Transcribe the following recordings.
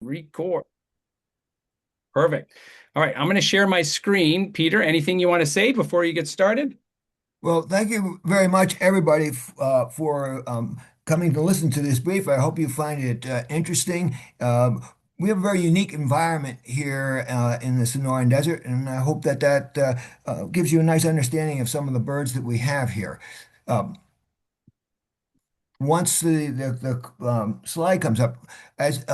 Record. Perfect. All right, I'm going to share my screen. Peter, anything you want to say before you get started? Well, thank you very much, everybody, for coming to listen to this brief. I hope you find it interesting. We have a very unique environment here in the Sonoran Desert, and I hope that gives you a nice understanding of some of the birds that we have here. Um, Once the slide comes up, as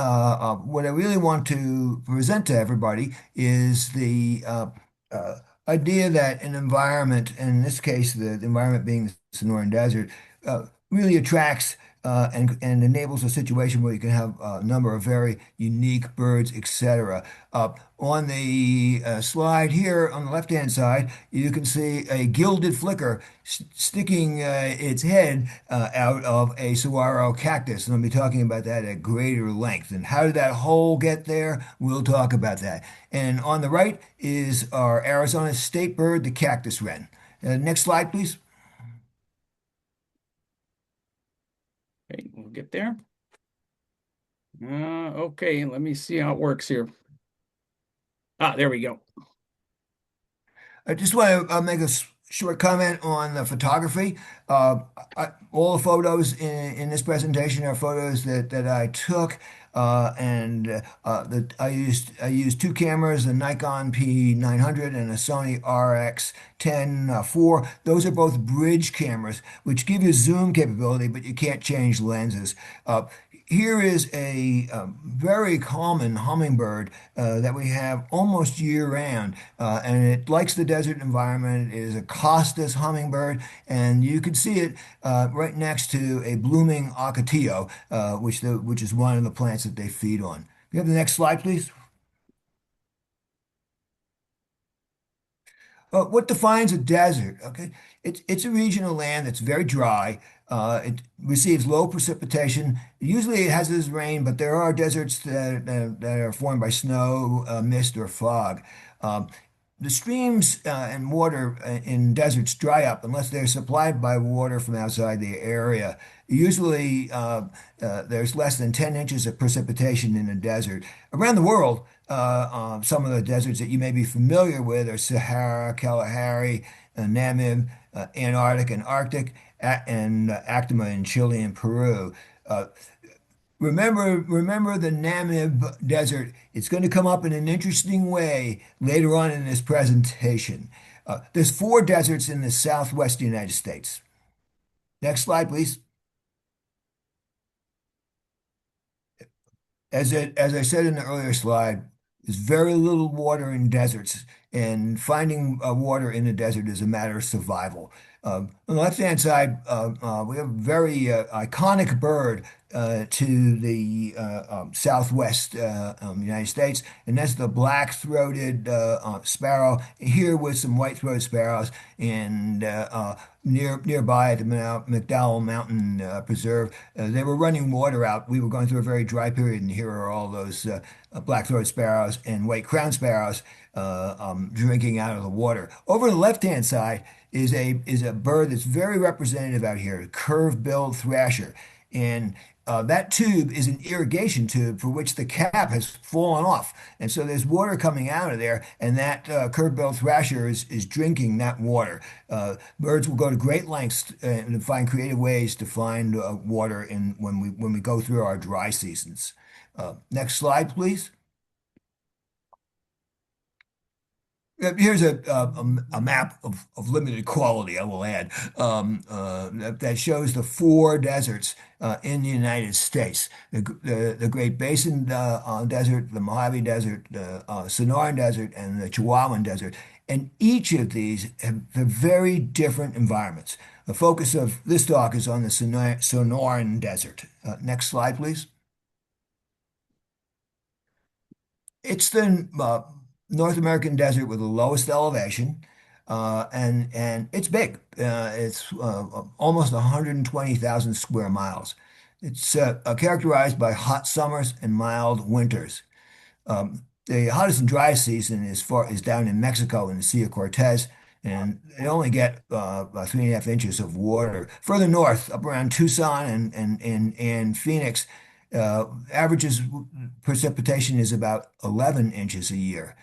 what I really want to present to everybody is the uh, idea that an environment, and in this case, the environment being the Sonoran Desert, really attracts and enables a situation where you can have a number of very unique birds, etc. On the slide here on the left-hand side, you can see a gilded flicker sticking its head out of a saguaro cactus. And I'll be talking about that at greater length. And how did that hole get there? We'll talk about that. And on the right is our Arizona state bird, the cactus wren. Next slide, please. Okay, we'll get there. Okay, let me see how it works here. There we go. I just want to make a short comment on the photography. Uh, all the photos in this presentation are photos that I took, that I used two cameras, a Nikon P900 and a Sony RX10 IV. Those are both bridge cameras, which give you zoom capability, but you can't change lenses. Here is a very common hummingbird that we have almost year-round, and it likes the desert environment. It is a costus hummingbird, and you can see it right next to a blooming ocotillo, which is one of the plants that they feed on. You have the next slide, please. What defines a desert? Okay, it's a region of land that's very dry. It receives low precipitation. Usually it has this rain, but there are deserts that are formed by snow, mist, or fog. Um, the streams and water in deserts dry up unless they're supplied by water from outside the area. Usually, there's less than 10 inches of precipitation in a desert. Around the world, some of the deserts that you may be familiar with are Sahara, Kalahari, Namib, Antarctic and Arctic, and Actima in Chile and Peru. Uh, remember the Namib Desert. It's going to come up in an interesting way later on in this presentation. There's four deserts in the southwest United States. Next slide, please. As I said in the earlier slide, there's very little water in deserts, and finding water in the desert is a matter of survival. On the left-hand side, we have a very iconic bird to the southwest United States, and that's the black-throated sparrow. Here with some white-throated sparrows, and nearby at the McDowell Mountain Preserve, they were running water out. We were going through a very dry period, and here are all those black-throated sparrows and white-crowned sparrows drinking out of the water. Over the left-hand side is a bird that's very representative out here, a curved-billed thrasher, and that tube is an irrigation tube for which the cap has fallen off. And so there's water coming out of there, and that curved-billed thrasher is drinking that water. Birds will go to great lengths to find creative ways to find water when we go through our dry seasons. Next slide, please. Here's a map of limited quality, I will add, that shows the four deserts in the United States. The Great Basin Desert, the Mojave Desert, the Sonoran Desert, and the Chihuahuan Desert. And each of these have very different environments. The focus of this talk is on the Sonoran Desert. Next slide, please. It's the North American desert with the lowest elevation, and it's big. It's almost 120,000 square miles. It's characterized by hot summers and mild winters. The hottest and driest season is down in Mexico in the Sea of Cortez, and they only get about 3.5 inches of water. Further north, up around Tucson and Phoenix, Averages precipitation is about 11 inches a year.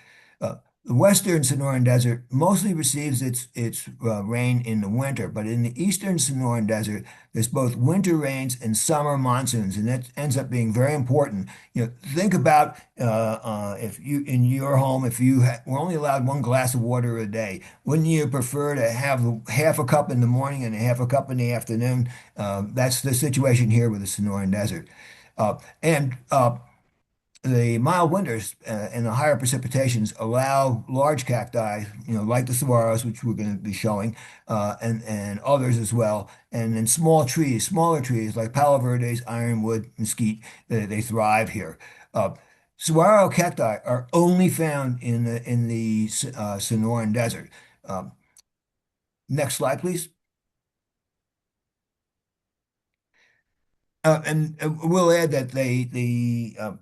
The western Sonoran Desert mostly receives its rain in the winter, but in the eastern Sonoran Desert, there's both winter rains and summer monsoons, and that ends up being very important. Think about if you in your home, if you were only allowed one glass of water a day, wouldn't you prefer to have half a cup in the morning and a half a cup in the afternoon? That's the situation here with the Sonoran Desert. And the mild winters and the higher precipitations allow large cacti, like the saguaros, which we're going to be showing, and others as well, and then smaller trees like palo verdes, ironwood, mesquite, they thrive here. Uh, Saguaro cacti are only found in the Sonoran Desert. Um, Next slide, please. And we'll add that the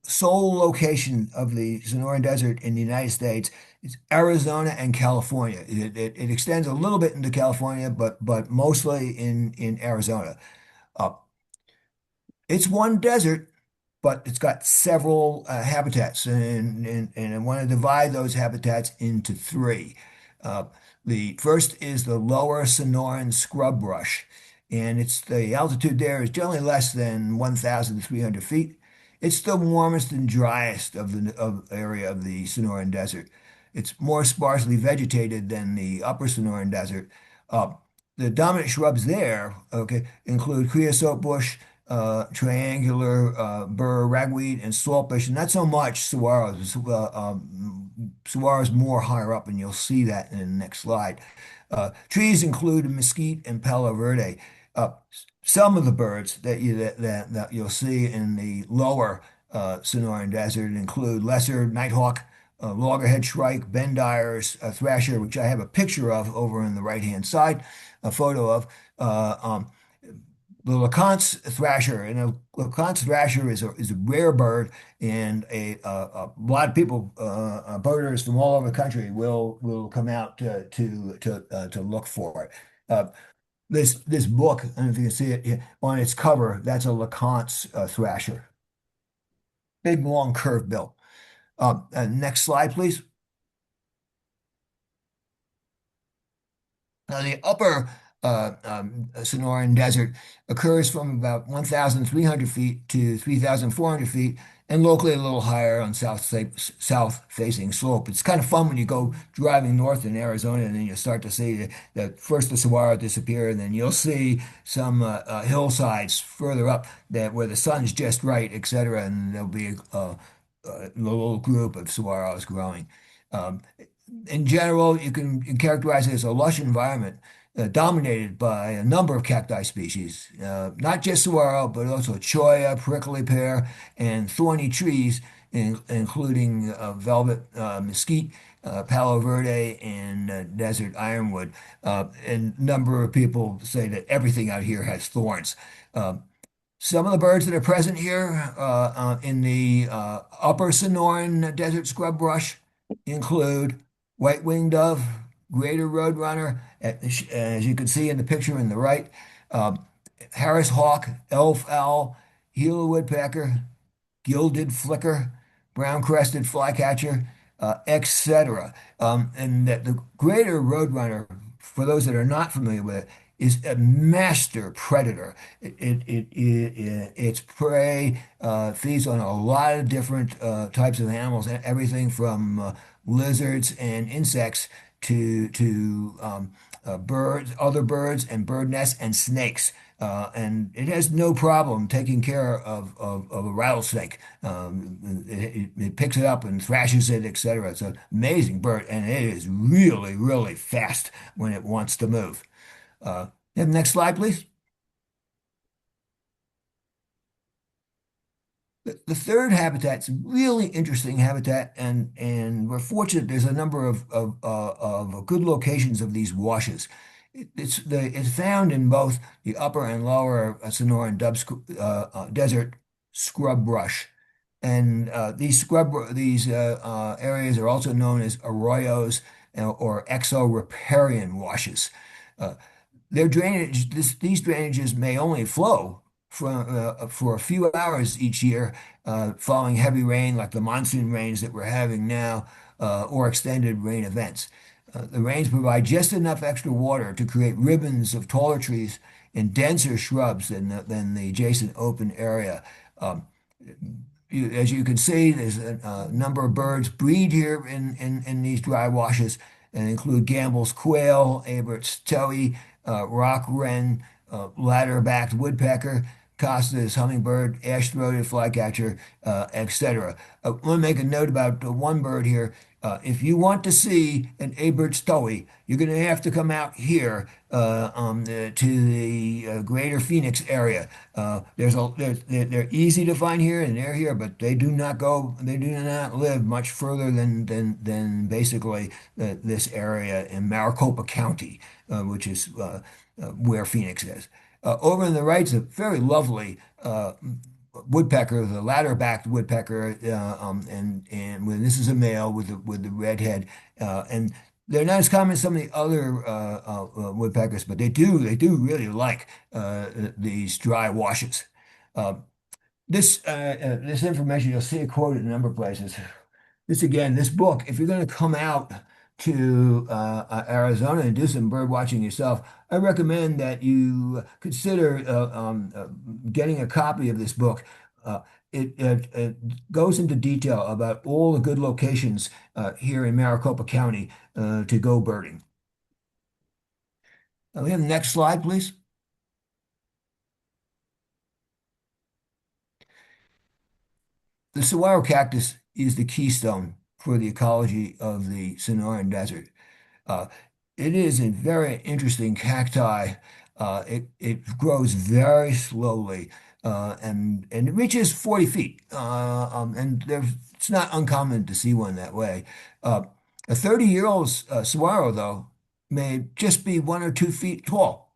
sole location of the Sonoran Desert in the United States is Arizona and California. It extends a little bit into California, but mostly in Arizona. Uh, it's one desert, but it's got several habitats, and I want to divide those habitats into three. Uh, the first is the lower Sonoran scrub brush, and the altitude there is generally less than 1,300 feet. It's the warmest and driest of area of the Sonoran Desert. It's more sparsely vegetated than the upper Sonoran Desert. Uh, the dominant shrubs there, okay, include creosote bush, triangular burr ragweed, and saltbush, and not so much saguaros. Saguaros more higher up, and you'll see that in the next slide. Trees include mesquite and palo verde. Uh, some of the birds that you'll see in the lower Sonoran Desert include lesser nighthawk, loggerhead shrike, bendire's thrasher, which I have a picture of over on the right-hand side, a photo of. The LeConte's thrasher, and a LeConte's thrasher is a rare bird, and a lot of people, birders from all over the country, will come out to look for it. This book, I don't know if you can see it here, on its cover, that's a LeConte's thrasher, big long curved bill. Next slide, please. Now, the upper Sonoran Desert occurs from about 1,300 feet to 3,400 feet, and locally a little higher on south-facing slope. It's kind of fun when you go driving north in Arizona, and then you start to see that first the saguaro disappear, and then you'll see some hillsides further up that where the sun's just right, etc., and there'll be a little group of saguaros growing. Um, in general, you can characterize it as a lush environment dominated by a number of cacti species, not just saguaro, but also cholla, prickly pear, and thorny trees, including velvet mesquite, palo verde, and desert ironwood. And a number of people say that everything out here has thorns. Some of the birds that are present here in the upper Sonoran desert scrub brush include white-winged dove, greater roadrunner, as you can see in the picture in the right, um, Harris hawk, elf owl, Gila woodpecker, gilded flicker, brown-crested flycatcher, etc. And that the greater roadrunner, for those that are not familiar with it, is a master predator. Its prey feeds on a lot of different types of animals, everything from lizards and insects to birds, other birds, and bird nests and snakes. And it has no problem taking care of a rattlesnake. It picks it up and thrashes it, etc. It's an amazing bird, and it is really, really fast when it wants to move. Next slide, please. The third habitat's a really interesting habitat, and we're fortunate there's a number of good locations of these washes. It's found in both the upper and lower Sonoran desert scrub brush, and these areas are also known as arroyos or exo-riparian washes. Uh, these drainages may only flow for a few hours each year following heavy rain like the monsoon rains that we're having now or extended rain events. The rains provide just enough extra water to create ribbons of taller trees and denser shrubs than the adjacent open area. Um, as you can see, there's a number of birds breed here in these dry washes and include Gambel's quail, Abert's towhee, rock wren, ladder-backed woodpecker, Costa's hummingbird, ash-throated flycatcher, etc. I want to make a note about one bird here. If you want to see an Abert's towhee, you're going to have to come out here to the greater Phoenix area. They're easy to find here and they're here, but they do not live much further than basically this area in Maricopa County, which is where Phoenix is. Over on the right is a very lovely woodpecker, the ladder-backed woodpecker, and when this is a male with the red head, and they're not as common as some of the other woodpeckers, but they do really like these dry washes. Uh, this information you'll see it quoted in a number of places. This book, if you're going to come out to Arizona and do some bird watching yourself, I recommend that you consider getting a copy of this book. It goes into detail about all the good locations here in Maricopa County to go birding. We have the next slide, please. The saguaro cactus is the keystone for the ecology of the Sonoran Desert. Uh, it is a very interesting cacti. It grows very slowly and it reaches 40 feet. It's not uncommon to see one that way. Uh, a 30-year-old saguaro, though, may just be 1 or 2 feet tall.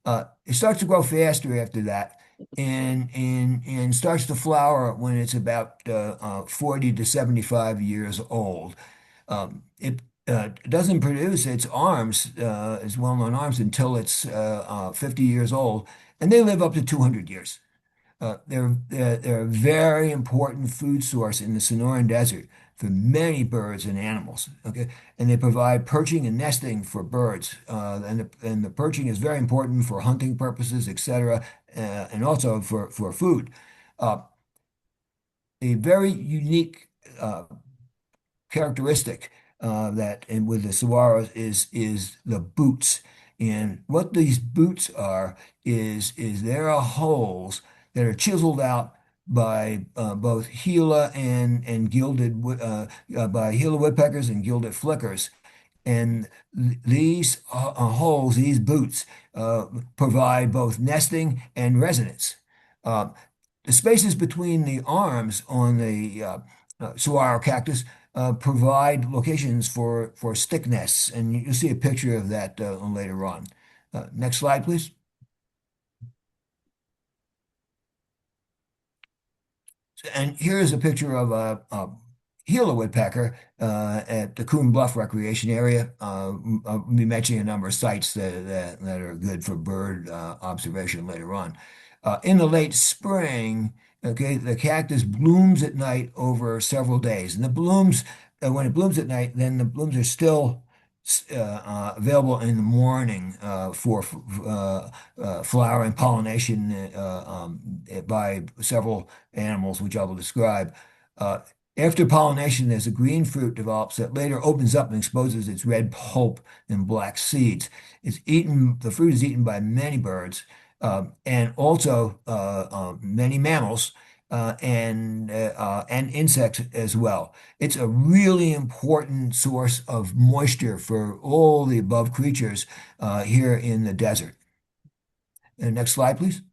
It starts to grow faster after that and starts to flower when it's about 40 to 75 years old. It doesn't produce its well-known arms, until it's 50 years old, and they live up to 200 years. They're a very important food source in the Sonoran Desert for many birds and animals. Okay, and they provide perching and nesting for birds, and the perching is very important for hunting purposes, etc., and also for food. Uh, a very unique characteristic that and with the saguaros is the boots. And what these boots are is there are holes that are chiseled out by both Gila and by Gila woodpeckers and gilded flickers. And these holes, these boots, provide both nesting and residence. Uh, the spaces between the arms on the saguaro cactus provide locations for stick nests, and you'll see a picture of that later on. Next slide, please. And here's a picture of a Gila woodpecker at the Coon Bluff Recreation Area. I'll be mentioning a number of sites that are good for bird observation later on. In the late spring, okay, the cactus blooms at night over several days. And when it blooms at night, then the blooms are still available in the morning for flower and pollination by several animals, which I will describe. Uh, After pollination, there's a green fruit develops that later opens up and exposes its red pulp and black seeds. The fruit is eaten by many birds and also many mammals and insects as well. It's a really important source of moisture for all the above creatures here in the desert. Next slide, please.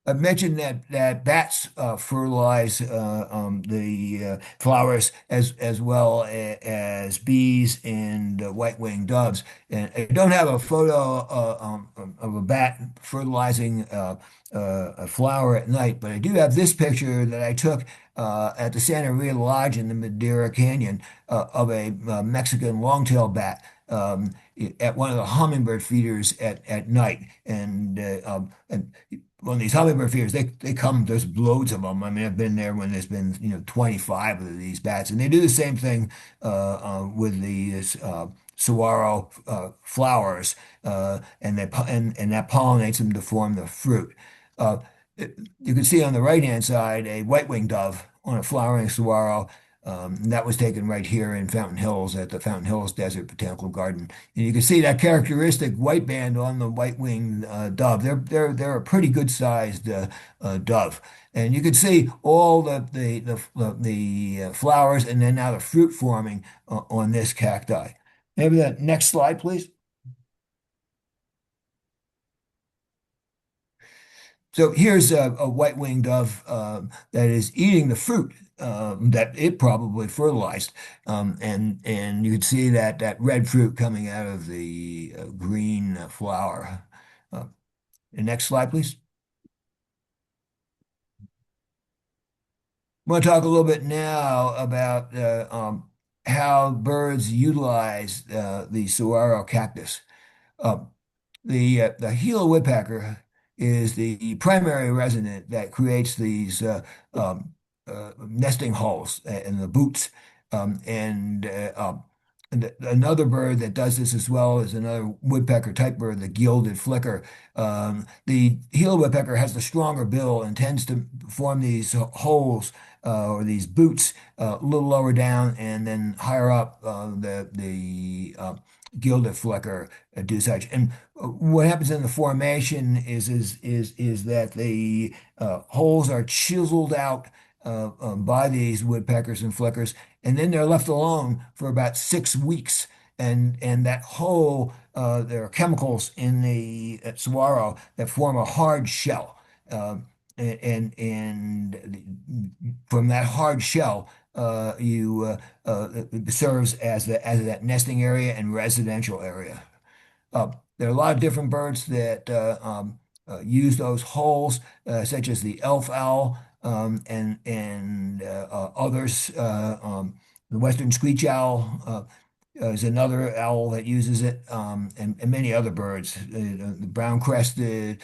I mentioned that bats fertilize the flowers as well as bees and white-winged doves. And I don't have a photo of a bat fertilizing a flower at night, but I do have this picture that I took at the Santa Rita Lodge in the Madera Canyon of a Mexican long-tailed bat. at one of the hummingbird feeders at night. And on these hummingbird feeders, they come, there's loads of them. I mean, I've been there when there's been, 25 of these bats. And they do the same thing with the saguaro flowers, and that pollinates them to form the fruit. Uh, you can see on the right-hand side a white-winged dove on a flowering saguaro. And that was taken right here in Fountain Hills at the Fountain Hills Desert Botanical Garden. And you can see that characteristic white band on the white-winged dove. They're a pretty good-sized dove, and you can see all the flowers and then now the fruit forming on this cacti. Maybe that next slide, please. So here's a white-winged dove that is eating the fruit that it probably fertilized, and you can see that red fruit coming out of the green flower. Uh, the next slide, please. I want to talk a little bit now about how birds utilize the saguaro cactus. Uh, the Gila woodpecker is the primary resident that creates these nesting holes in the boots. And another bird that does this as well is another woodpecker type bird, the gilded flicker. The Gila woodpecker has the stronger bill and tends to form these holes or these boots a little lower down and then higher up. The gilded flicker do such. And what happens in the formation is that the holes are chiseled out by these woodpeckers and flickers, and then they're left alone for about 6 weeks. And that hole, there are chemicals in the saguaro that form a hard shell. And from that hard shell, it serves as that nesting area and residential area. There are a lot of different birds that use those holes, such as the elf owl and others. The western screech owl is another owl that uses it, and many other birds. The brown-crested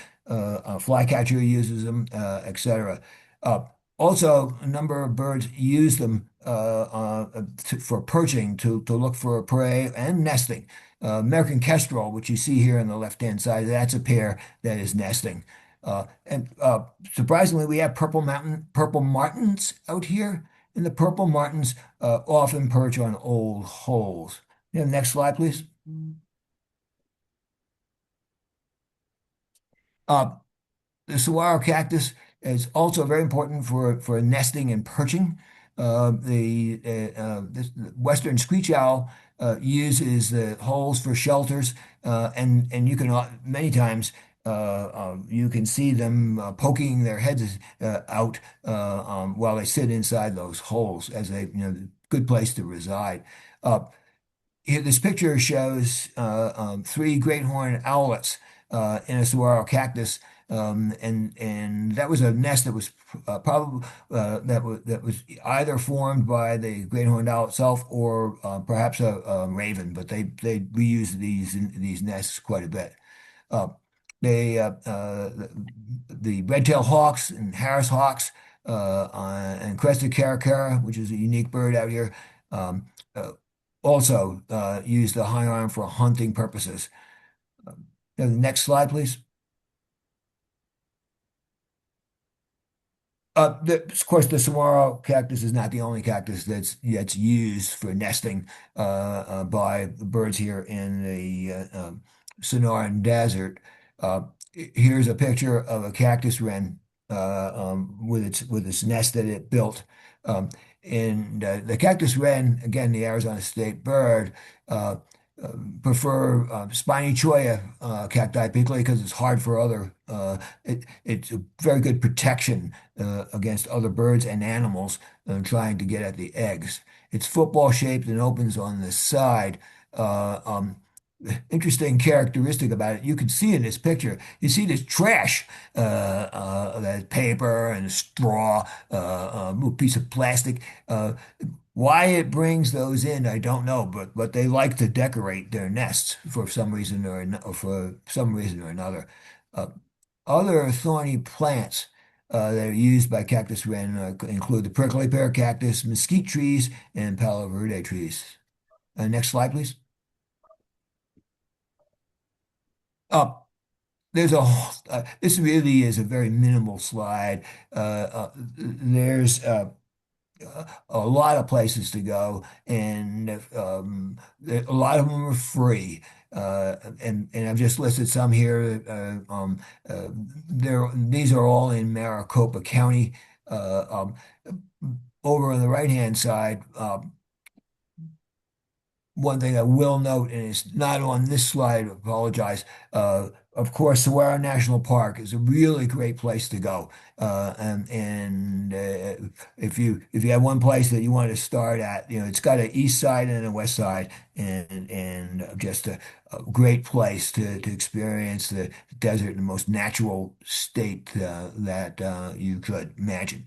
flycatcher uses them, etc. Uh, Also, a number of birds use them for perching to look for prey and nesting. American kestrel, which you see here on the left-hand side, that's a pair that is nesting. And surprisingly, we have purple martins out here, and the purple martins often perch on old holes. Yeah, next slide, please. Uh, The saguaro cactus is also very important for nesting and perching. This western screech owl uses the holes for shelters, and you can many times you can see them poking their heads out while they sit inside those holes as a good place to reside. Uh, Here, this picture shows three great horned owlets in a saguaro cactus, and that was a nest that was probably that was either formed by the great horned owl itself or perhaps a raven, but they reuse these nests quite a bit. Uh, they the red-tailed hawks and Harris hawks and crested caracara, which is a unique bird out here. Um, uh, Also use the high arm for hunting purposes. The next slide, please. Of course, the saguaro cactus is not the only cactus that's used for nesting by the birds here in the Sonoran Desert. Uh, Here's a picture of a cactus wren with its nest that it built. Um, and the cactus wren, again, the Arizona state bird, uh, uh, prefer spiny cholla cacti, particularly because it's hard for other. It's a very good protection against other birds and animals trying to get at the eggs. It's football shaped and opens on the side. Uh, um, Interesting characteristic about it. You can see in this picture, you see this trash, that paper and straw, a little piece of plastic. Why it brings those in, I don't know, but they like to decorate their nests for some reason or another. Uh, Other thorny plants that are used by cactus wren include the prickly pear cactus, mesquite trees, and palo verde trees. Next slide, please. Uh, this really is a very minimal slide. There's a lot of places to go, and a lot of them are free. And I've just listed some here. These are all in Maricopa County. Over on the right-hand side, one thing I will note, and it's not on this slide, I apologize. Of course, Saguaro National Park is a really great place to go. If you have one place that you want to start at, it's got an east side and a west side, and just a great place to experience the desert in the most natural state that you could imagine.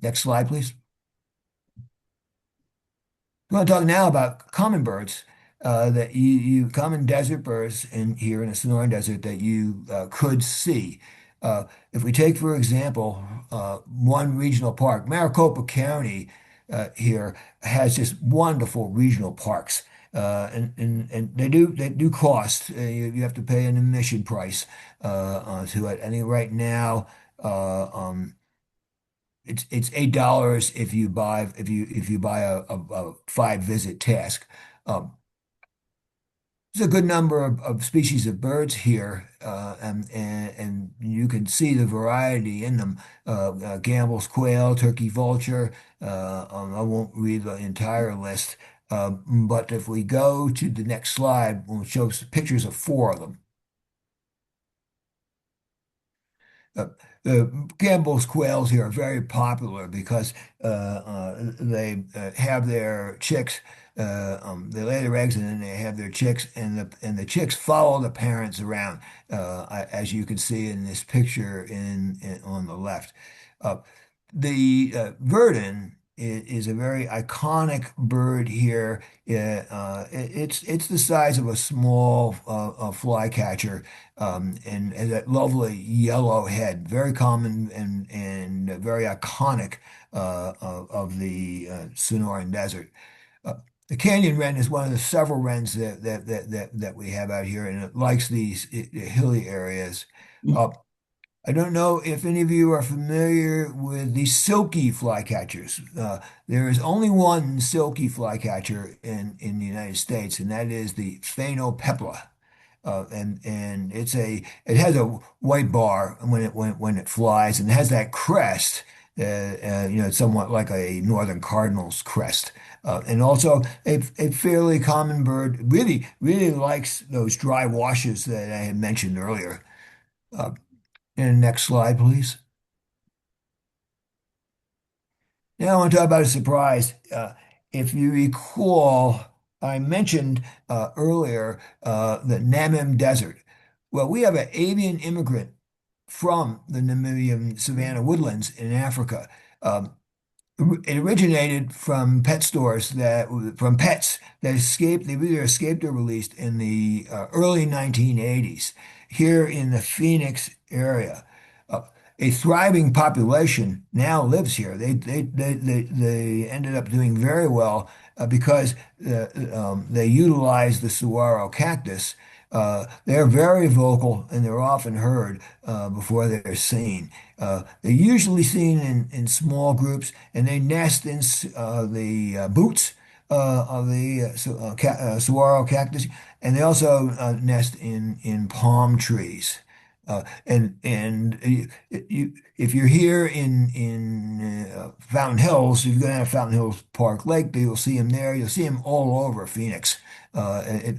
Next slide, please. We want to talk now about common birds that common desert birds in here in the Sonoran Desert that you could see. If we take, for example, one regional park, Maricopa County here has just wonderful regional parks. And they do cost. You have to pay an admission price to it. I think right now it's $8 if you buy a 5 visit task. Um, there's a good number of species of birds here, and you can see the variety in them. Gambel's quail, turkey vulture. I won't read the entire list, but if we go to the next slide, we'll show pictures of 4 of them. Uh, the Campbell's quails here are very popular because they have their chicks. They lay their eggs and then they have their chicks, and the chicks follow the parents around, as you can see in this picture on the left. Uh, the verdin is a very iconic bird here. It's the size of a small flycatcher, and has that lovely yellow head, very common and very iconic of the Sonoran Desert. Uh, the canyon wren is one of the several wrens that we have out here, and it likes these hilly areas. Uh, I don't know if any of you are familiar with the silky flycatchers. There is only one silky flycatcher in the United States, and that is the phainopepla. And it has a white bar when it flies, and it has that crest. It's somewhat like a northern cardinal's crest, and also a fairly common bird. Really, really likes those dry washes that I had mentioned earlier. Uh, and next slide, please. Now I want to talk about a surprise. If you recall, I mentioned earlier the Namib Desert. Well, we have an avian immigrant from the Namibian savanna woodlands in Africa. Um, it originated from from pets that escaped. They either escaped or released in the early 1980s here in the Phoenix area. Uh, a thriving population now lives here. They ended up doing very well because they utilize the saguaro cactus. They're very vocal and they're often heard before they're seen. They're usually seen in small groups, and they nest in the boots of the saguaro cactus, and they also nest in palm trees. If you're here in Fountain Hills, if you go down to Fountain Hills Park Lake, you'll see them there. You'll see them all over Phoenix. They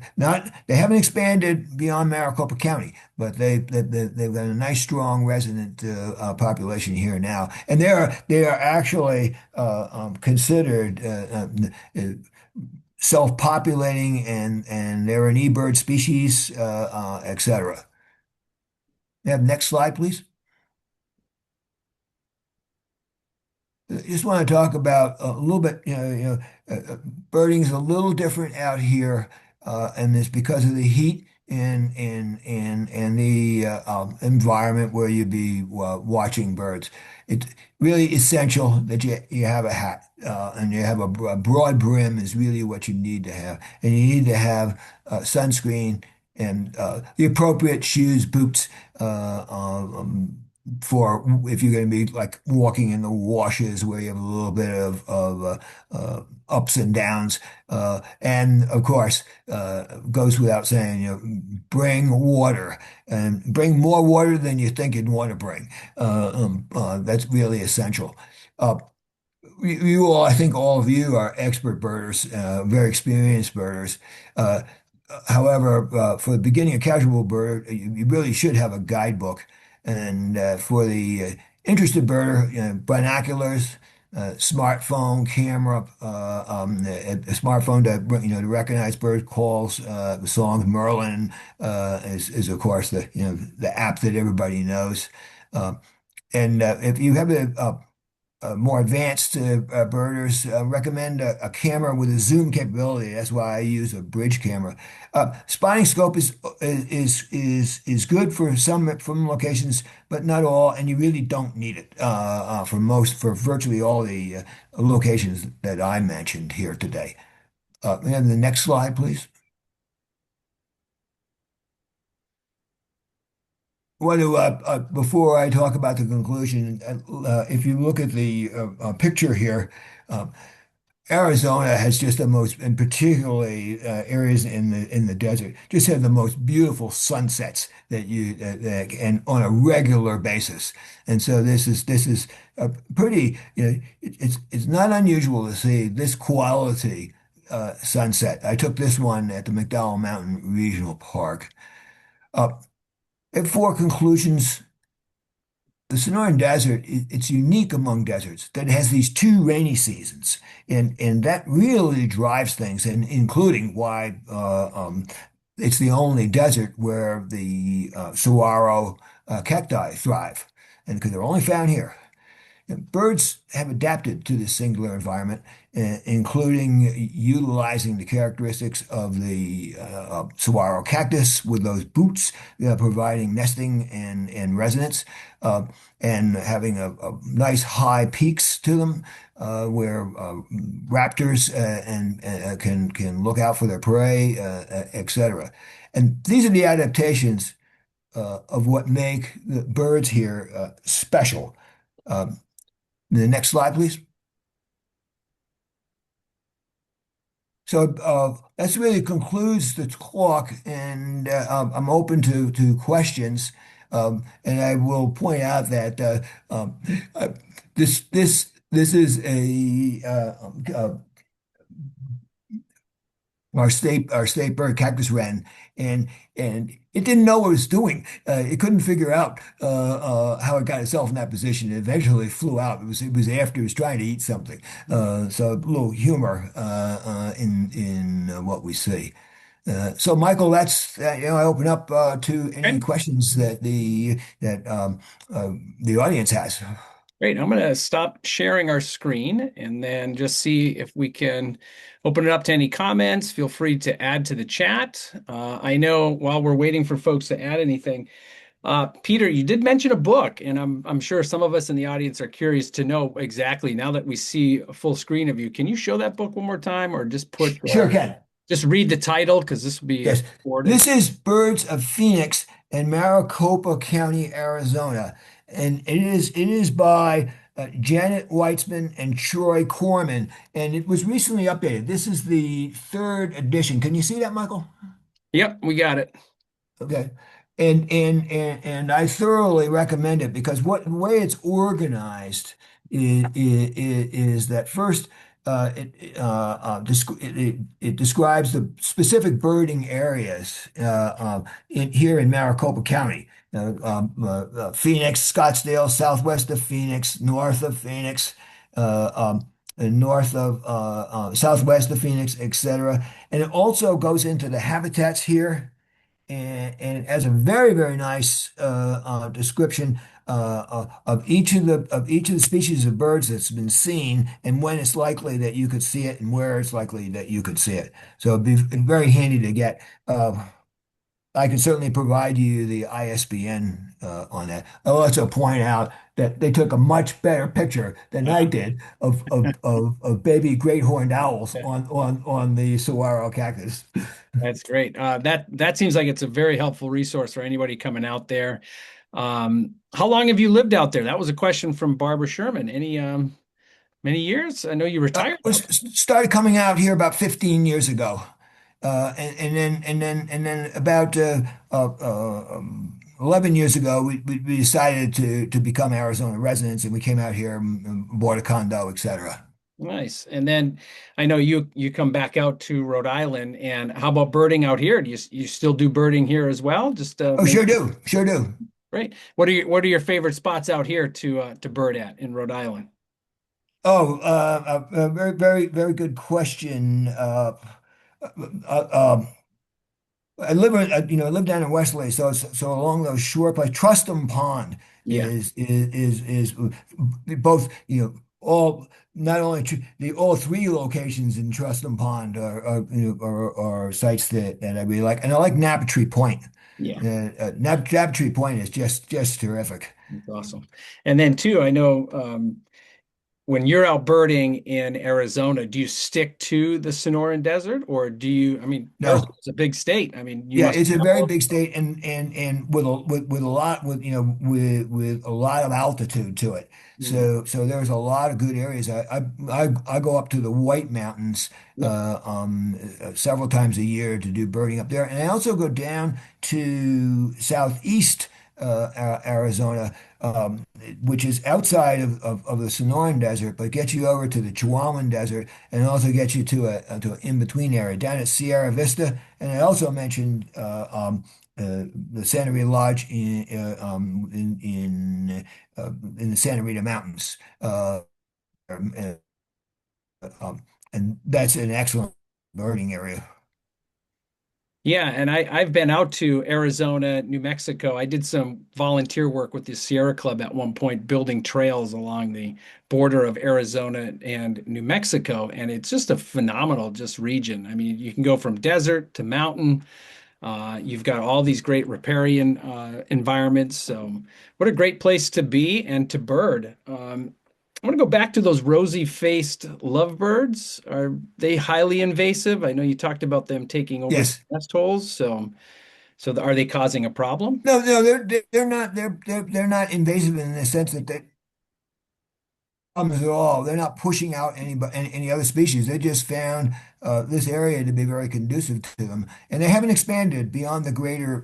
haven't expanded beyond Maricopa County, but they've got a nice, strong resident population here now, and they are actually considered self-populating, and they're an eBird species, etc. Next slide, please. just want to talk about a little bit, birding's a little different out here, and it's because of the heat and the environment where you'd be watching birds. It's really essential that you have a hat, and you have a broad brim is really what you need to have, and you need to have sunscreen and the appropriate shoes, boots, for if you're going to be like walking in the washes where you have a little bit of ups and downs. And of course, goes without saying, bring water and bring more water than you think you'd want to bring. That's really essential. Uh, you all, I think all of you are expert birders, very experienced birders. Uh, However, for the beginning of casual bird, you really should have a guidebook. And for the interested birder, binoculars, smartphone camera, a smartphone to recognize bird calls. The song Merlin is of course the app that everybody knows. Uh, and if you have more advanced birders recommend a camera with a zoom capability. That's why I use a bridge camera. Spotting scope is good for some locations, but not all, and you really don't need it for virtually all the locations that I mentioned here today. May I have the next slide, please? Well, before I talk about the conclusion, if you look at the picture here, uh, Arizona has just the most, and particularly areas in the desert, just have the most beautiful sunsets and on a regular basis. And so this is a pretty, it's not unusual to see this quality sunset. I took this one at the McDowell Mountain Regional Park. Uh, and for conclusions, the Sonoran Desert, it's unique among deserts that it has these two rainy seasons, and that really drives things, and including why it's the only desert where the saguaro cacti thrive, and because they're only found here. Birds have adapted to this singular environment, including utilizing the characteristics of the saguaro cactus with those boots, providing nesting and residence, and having a nice high peaks to them, where raptors and can look out for their prey, etc. And these are the adaptations of what make the birds here special. Um, the next slide, please. So that really concludes the talk, and I'm open to questions. And I will point out that uh, this is our state bird cactus wren, and it didn't know what it was doing. It couldn't figure out how it got itself in that position. It eventually flew out. It was after it was trying to eat something. So a little humor in what we see. So Michael, that's I open up to any Okay. questions that the audience has. Great. I'm going to stop sharing our screen and then just see if we can open it up to any comments. Feel free to add to the chat. I know while we're waiting for folks to add anything, Peter, you did mention a book, and I'm sure some of us in the audience are curious to know exactly now that we see a full screen of you. Can you show that book one more time, or Sure can. just read the title because this will be Yes, recorded. this is Birds of Phoenix in Maricopa County, Arizona, and it is by Janet Weitzman and Troy Corman, and it was recently updated. This is the third edition. Can you see that, Michael? Yep, we got it. Okay. And I thoroughly recommend it because the way it's organized is that first it describes the specific birding areas here in Maricopa County. Phoenix, Scottsdale, southwest of Phoenix, north of Phoenix, and north of southwest of Phoenix, etc. And it also goes into the habitats here and it has a very, very nice description of each of the species of birds that's been seen, and when it's likely that you could see it, and where it's likely that you could see it. So it'd be very handy to get. I can certainly provide you the ISBN on that. I'll also point out that they took a much better picture than I did of baby great horned owls on the saguaro cactus. That's great. That seems like it's a very helpful resource for anybody coming out there. How long have you lived out there? That was a question from Barbara Sherman. Any many years? I know you retired Was out started coming out here about 15 years ago, and then about 11 years ago, we decided to become Arizona residents, and we came out here and bought a condo, etc. there. Nice. And then I know you come back out to Rhode Island. And how about birding out here? Do you still do birding here as well? Just Oh, maybe sure do, sure do. great. What are your favorite spots out here to bird at in Rhode Island? Oh, a very, very, very good question. Uh, um, I live down in Westlake, so along those shore places, Trustham Pond Yeah. is both, all not only all three locations in Trustham Pond are sites that I really like, and I like Napattree Point. Yeah. Napattree Point is just terrific. That's awesome. And then too, I know when you're out birding in Arizona, do you stick to the Sonoran Desert or I mean, No. Arizona's a big state. I mean, you Yeah, must it's a very travel. big state and with a lot with a lot of altitude to it. Mhm. So there's a lot of good areas. I go up to the White Mountains Yep. several times a year to do birding up there, and I also go down to southeast Arizona, which is outside of the Sonoran Desert, but gets you over to the Chihuahuan Desert and also gets you to an in-between area down at Sierra Vista. And I also mentioned the Santa Rita Lodge in the Santa Rita Mountains, um, uh, and that's an excellent birding area. Yeah, and I've been out to Arizona, New Mexico. I did some volunteer work with the Sierra Club at one point, building trails along the border of Arizona and New Mexico, and it's just a phenomenal just region. I mean, you can go from desert to mountain. You've got all these great riparian environments. So, what a great place to be and to bird. I want to go back to those rosy-faced lovebirds. Are they highly invasive? I know you talked about them taking over Yes. nest holes. So are they causing a problem? No, no, they're not they're not invasive in the sense that they problems at all. They're not pushing out any other species. They just found this area to be very conducive to them, and they haven't expanded beyond the greater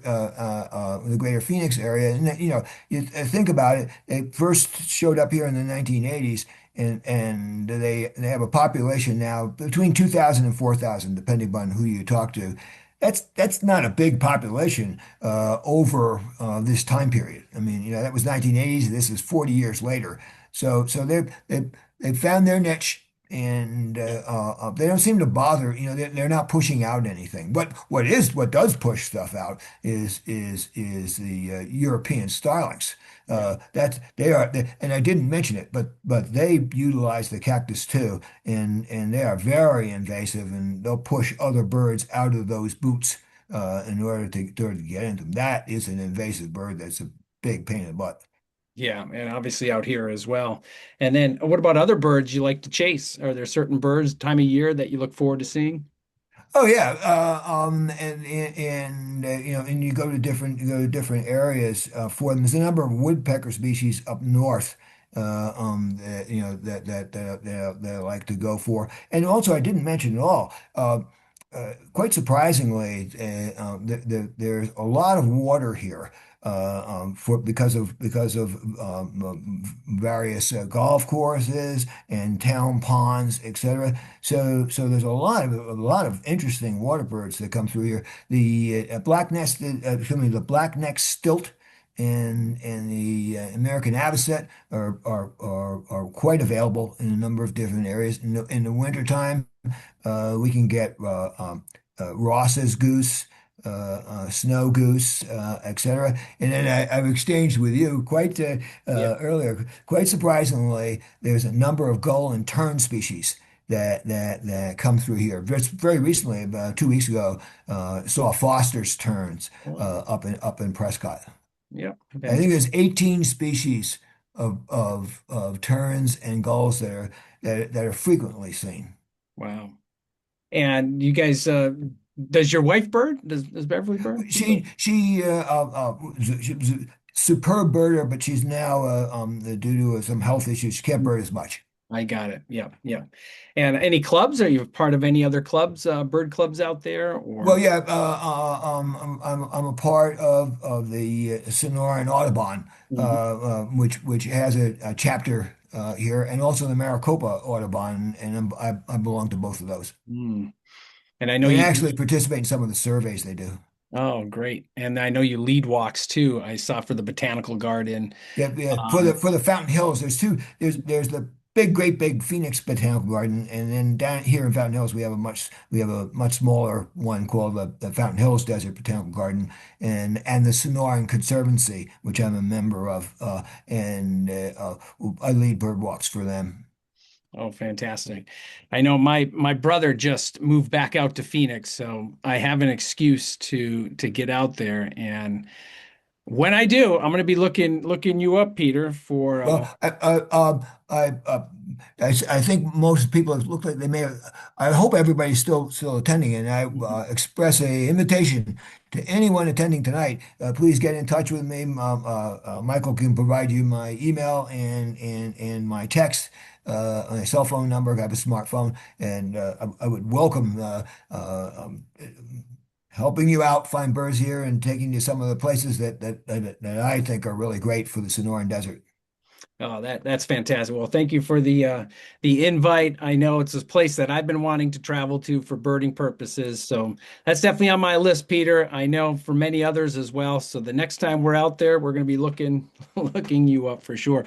Phoenix area. And you think about it. They first showed up here in the 1980s, and they have a population now between 2,000 and 4,000, depending upon who you talk to. That's not a big population over this time period. I mean, that was 1980s. This is 40 years later. So they found their niche, and they don't seem to bother. They're not pushing out anything. But what does push stuff out is the European starlings. That they are, and I didn't mention it, but they utilize the cactus too, and they are very invasive, and they'll push other birds out of those boots in order to get into them. That is an invasive bird. That's a big pain in the butt. Yeah, and obviously out here as well. And then what about other birds you like to chase? Are there certain birds, time of year that you look forward to seeing? Oh yeah, and you go to different areas for them. There's a number of woodpecker species up north, that I like to go for. And also, I didn't mention at all. Quite surprisingly, there's a lot of water here because of various golf courses and town ponds, etc. So there's a lot of interesting water birds that come through here. The black-necked stilt and the American avocet are quite available in a number of different areas. In the wintertime, we can get Ross's goose. snow goose, etc. And then I've exchanged with you quite Yeah. earlier. Quite surprisingly, there's a number of gull and tern species that come through here. Just very recently, about 2 weeks ago, saw Foster's terns Wow. up in Prescott. Yeah. I think Fantastic. there's 18 species of terns and gulls that are frequently seen. Wow. And you guys, does your wife bird? Does Beverly bird? She was a superb birder, but she's now due to some health issues, she can't bird as much. I got it. Yeah. Yeah. And any clubs? Are you part of any other clubs, bird clubs out there Well, or? yeah, I'm a part of the Sonoran Audubon, Mhm. which has a chapter here, and also the Maricopa Audubon, and I belong to both of those, Mm. And I know and you, actually participate in some of the surveys they do. oh, great. And I know you lead walks too. I saw for the botanical garden. Yeah, yeah. Um, For the Fountain Hills, there's two. There's the great big Phoenix Botanical Garden, and then down here in Fountain Hills, we have a much smaller one called the Fountain Hills Desert Botanical Garden, and the Sonoran Conservancy, which I'm a member of, and I lead bird walks for them. oh, fantastic. I know my brother just moved back out to Phoenix, so I have an excuse to get out there. And when I do, I'm going to be looking you up, Peter, for Well, I think most people it look like they may have. I hope everybody's still attending, and I Mhm. express a invitation to anyone attending tonight. Please get in touch with me. Michael can provide you my email and my text, my cell phone number. I have a smartphone, and I would welcome helping you out, find birds here, and taking you some of the places that I think are really great for the Sonoran Desert. Oh, that's fantastic. Well, thank you for the invite. I know it's a place that I've been wanting to travel to for birding purposes, so that's definitely on my list, Peter. I know for many others as well. So the next time we're out there, we're going to be looking looking you up for sure.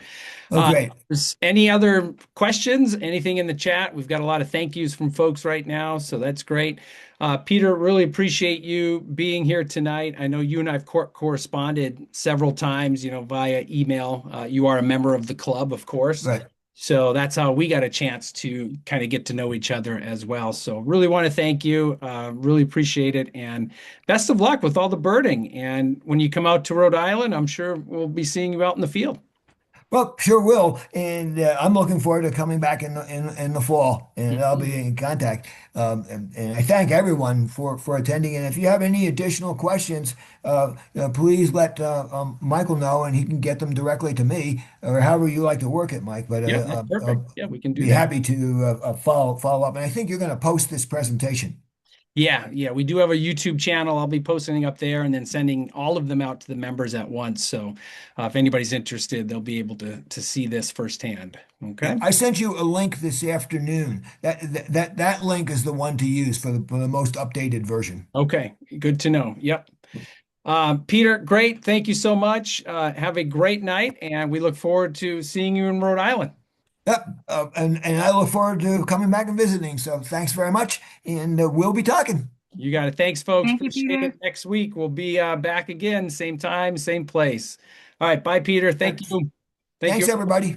Oh, great. Any other questions? Anything in the chat? We've got a lot of thank yous from folks right now, so that's great. Peter, really appreciate you being here tonight. I know you and I've corresponded several times, via email. You are a member of the club, of course. Right. So that's how we got a chance to kind of get to know each other as well. So really want to thank you. Really appreciate it. And best of luck with all the birding. And when you come out to Rhode Island, I'm sure we'll be seeing you out in the field. Well, sure will, and I'm looking forward to coming back in the fall, and I'll Mhm. be in contact. And I thank everyone for attending. And if you have any additional questions, please let Michael know, and he can get them directly to me, or however you like to work it, Mike. But Yeah, that's perfect. Yeah, we can do be that. happy to follow up. And I think you're going to post this presentation. Yeah, yeah, we do have a YouTube channel. I'll be posting up there and then sending all of them out to the members at once. So if anybody's interested, they'll be able to see this firsthand. Yeah, Okay. I sent you a link this afternoon. That link is the one to use for the most updated version. Okay. Good to know. Yep. Peter, great. Thank you so much. Have a great night, and we look forward to seeing you in Rhode Island. Yep, and I look forward to coming back and visiting. So thanks very much, and we'll be talking. You got it. Thanks, folks. Thank you, Appreciate it. Peter. Next week, we'll be back again, same time, same place. All right. Bye, Peter. Thank Thanks, you. Thank you. thanks everybody.